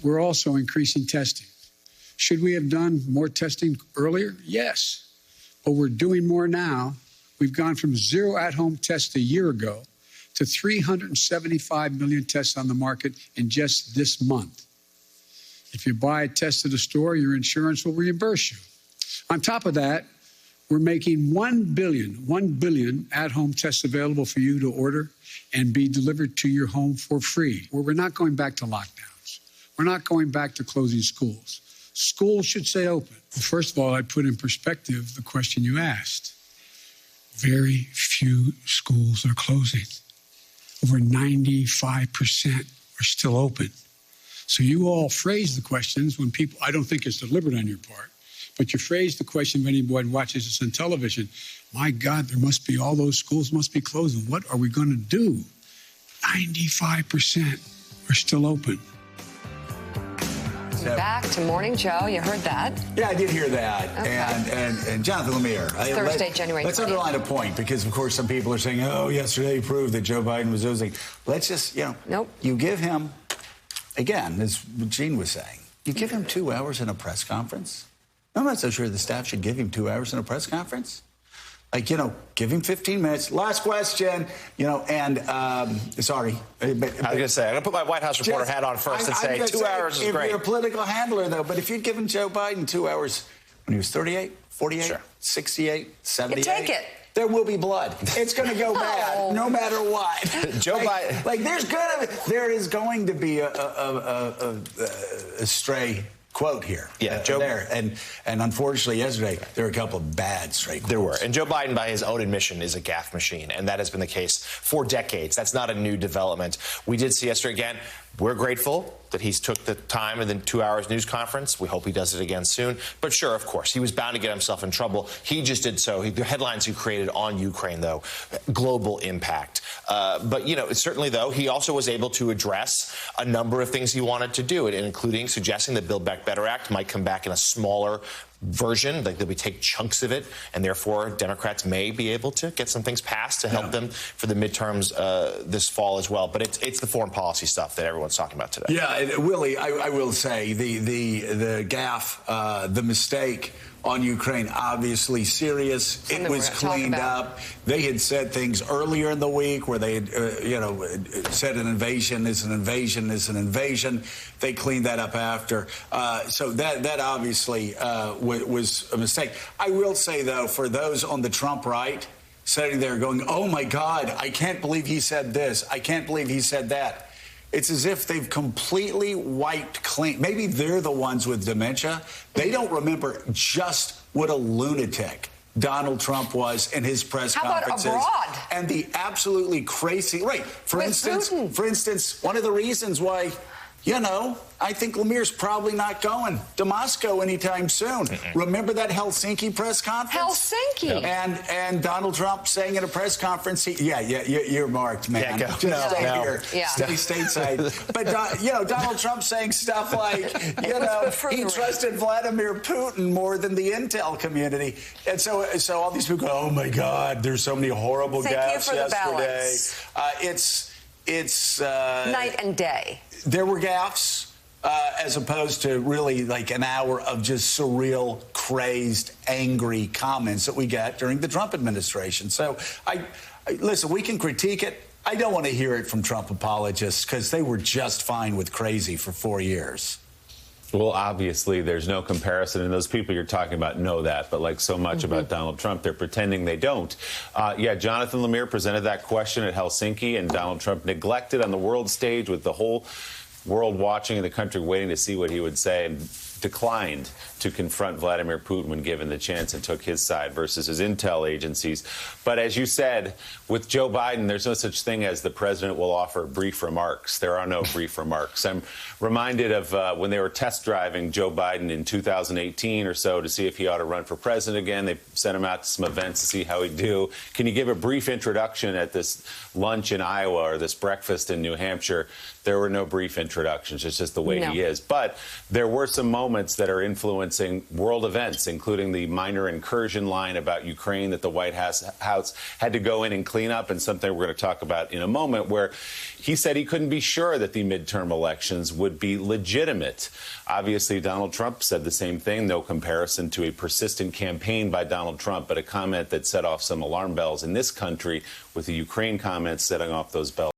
we're also increasing testing. Should we have done more testing earlier? Yes, but we're doing more now. We've gone from 0 at-home tests a year ago to 375 million tests on the market in just this month. If you buy a test at a store, your insurance will reimburse you. On top of that, we're making 1 billion at-home tests available for you to order and be delivered to your home for free. We're not going back to lockdowns. We're not going back to closing schools. Schools should stay open. First of all, I'd put in perspective the question you asked. Very few schools are closing. Over 95% are still open. So you all phrase the questions when people, I don't think it's deliberate on your part, but you phrase the question when anyone watches this on television. My God, there must be, all those schools must be closing. What are we going to do? 95% are still open. Back to Morning Joe. You heard that. Yeah, I did hear that. Okay. And Jonathan Lemire. Thursday, January 20th. Let's underline a point, because, of course, some people are saying, oh, yesterday proved that Joe Biden was oozing. Let's just, you give him, again, as Gene was saying, you give him 2 hours in a press conference. I'm not so sure the staff should give him 2 hours in a press conference. Like, give him 15 minutes. Last question, and sorry. I was going to say, I'm going to put my White House reporter hat on first and say 2 hours is great. If you're a political handler, though, but if you'd given Joe Biden 2 hours when he was 38, 48, sure. 68, 78. You take it. There will be blood. It's going to go bad, no matter what. Joe Biden. There is going to be a stray quote here. Yeah, Joe. And unfortunately, yesterday, there were a couple of bad stray quotes. There were. And Joe Biden, by his own admission, is a gaffe machine. And that has been the case for decades. That's not a new development. We did see yesterday again. We're grateful that he's took the time in the 2 hours news conference. We hope he does it again soon. But sure, of course, he was bound to get himself in trouble. He just did so. The headlines he created on Ukraine, though, global impact. But, certainly, though, he also was able to address a number of things he wanted to do, including suggesting the Build Back Better Act might come back in a smaller version, like we take chunks of it, and therefore Democrats may be able to get some things passed to help them for the midterms this fall as well. But it's the foreign policy stuff that everyone's talking about today. Yeah, Willie, I will say the gaffe, the mistake on Ukraine, obviously serious. It was cleaned up. They had said things earlier in the week where they had, said an invasion is an invasion is an invasion. They cleaned that up after. So that obviously was a mistake. I will say, though, for those on the Trump right sitting there going, oh, my God, I can't believe he said this. I can't believe he said that. It's as if they've completely wiped clean. Maybe they're the ones with dementia. They don't remember just what a lunatic Donald Trump was in his press conferences. How about abroad? And the absolutely crazy, right. For instance, one of the reasons why, I think Lemire's probably not going to Moscow anytime soon. Remember that Helsinki press conference? Helsinki. And Donald Trump saying in a press conference, you're marked, man. Yeah, Just stay here. Yeah. Stay stateside. But, Donald Trump saying stuff like, he trusted Vladimir Putin more than the intel community. And so all these people go, oh, my God, there's so many horrible gaffes yesterday. It's night and day. There were gaffes. As opposed to really like an hour of just surreal, crazed, angry comments that we got during the Trump administration. So, listen, we can critique it. I don't want to hear it from Trump apologists because they were just fine with crazy for 4 years. Well, obviously, there's no comparison, and those people you're talking about know that. But like so much about Donald Trump, they're pretending they don't. Jonathan Lemire presented that question at Helsinki, and Donald Trump neglected on the world stage with the whole world watching and the country waiting to see what he would say, and declined to confront Vladimir Putin when given the chance and took his side versus his intel agencies. But as you said, with Joe Biden, there's no such thing as the president will offer brief remarks. There are no brief remarks. I'm reminded of when they were test driving Joe Biden in 2018 or so to see if he ought to run for president again. They sent him out to some events to see how he'd do. Can you give a brief introduction at this lunch in Iowa or this breakfast in New Hampshire? There were no brief introductions. It's just the way he is. But there were some moments moments that are influencing world events, including the minor incursion line about Ukraine that the White House had to go in and clean up, and something we're going to talk about in a moment, where he said he couldn't be sure that the midterm elections would be legitimate. Obviously, Donald Trump said the same thing, no comparison to a persistent campaign by Donald Trump, but a comment that set off some alarm bells in this country, with the Ukraine comments setting off those bells.